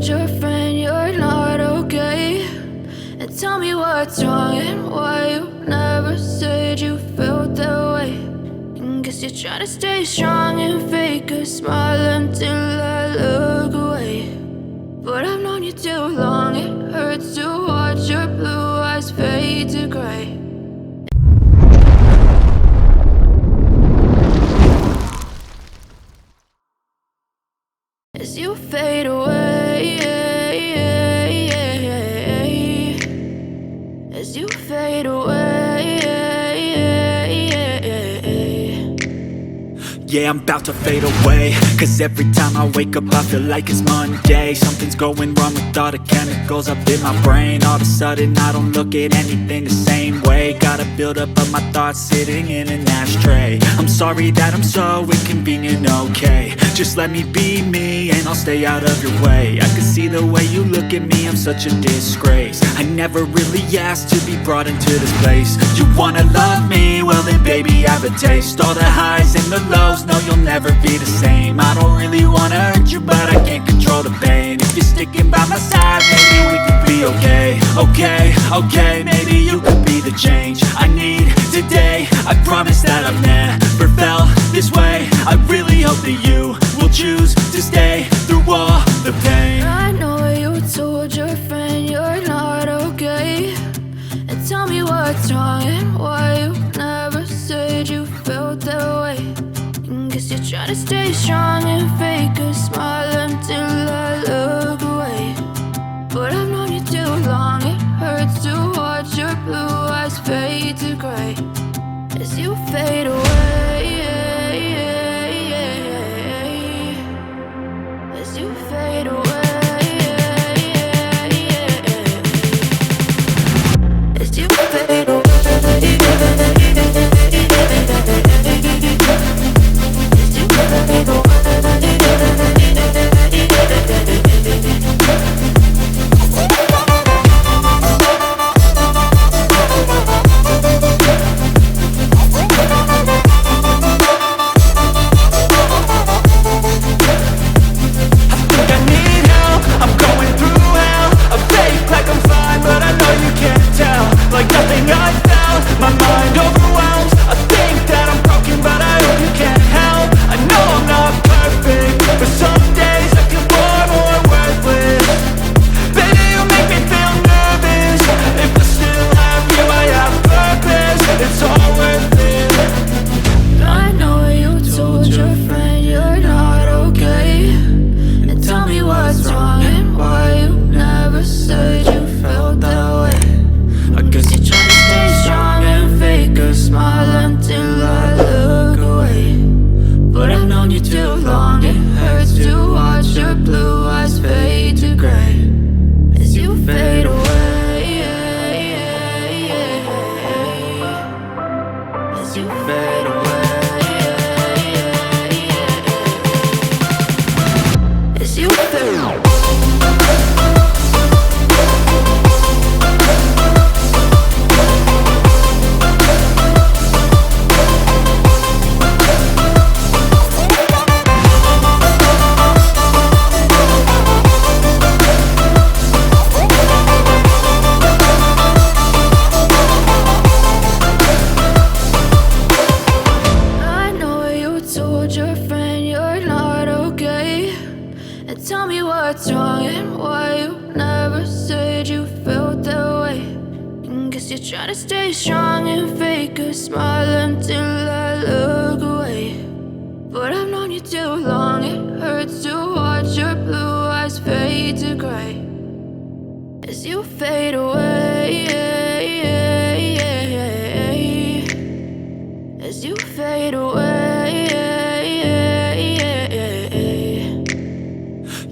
told your friend you're not okay? And tell me what's wrong and why you never said you felt that way. And guess you're trying to stay strong and fake a smile until I look away. But I've known you too long, it hurts to watch your blue eyes fade to gray. As you fade away, as you fade away. Yeah, I'm about to fade away, cause every time I wake up I feel like it's Monday. Something's going wrong with all the chemicals up in my brain. All of a sudden I don't look at anything the same way. Got a buildup of my thoughts sitting in an ashtray. I'm sorry that I'm so inconvenient, okay? Just let me be me and I'll stay out of your way. I can see the way you look at me, I'm such a disgrace. I never really asked to be brought into this place. You wanna love me? Well then baby, have a taste. All the highs and the lows, no, you'll never be the same. I don't really wanna hurt you, but I can't control the pain. If you're sticking by my side, maybe we could be okay. Okay, maybe you could be the change I need today. I promise that I've never felt this way. I really hope that you will choose to stay through all the pain. I know you told your friend you're not okay. And tell me what's wrong and why you never said you felt that way. Guess you're trying to stay strong and fake a smile until I look away. But I've known you too long, it hurts to watch your blue eyes fade to gray. As you fade away, as you fade away, as you fade away.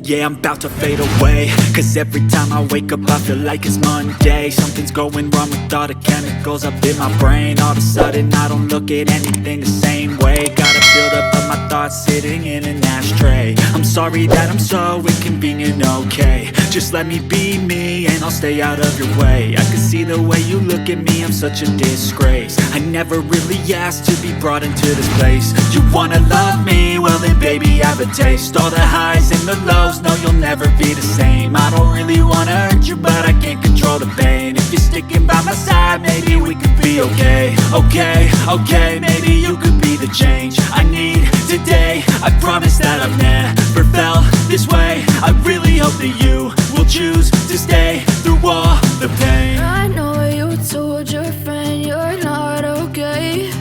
Yeah, I'm about to fade away, cause every time I wake up I feel like it's Monday. Something's going wrong with all the chemicals up in my brain. All of a sudden I don't look at anything the same way. Got a buildup of my thoughts sitting in an ashtray. I'm sorry that I'm so inconvenient, okay? Just let me be me and I'll stay out of your way. I can see the way you look at me, I'm such a disgrace. I never really asked to be brought into this place. You wanna love me? Well then baby, have a taste. All the highs and the lows, lost, no, you'll never be the same. I don't really wanna hurt you, but I can't control the pain. If you're sticking by my side, maybe we could be okay. Okay, maybe you could be the change I need today. I promise that I've never felt this way. I really hope that you will choose to stay through all the pain. I know you told your friend you're not okay,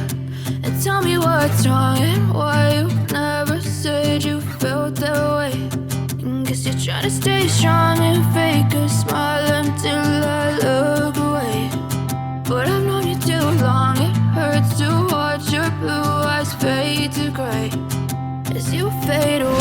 and tell me what's wrong and why you never said you felt that way. And guess you're trying to stay strong and fake a smile until I look away. But I've known you too long, it hurts to watch your blue eyes fade to gray as you fade away.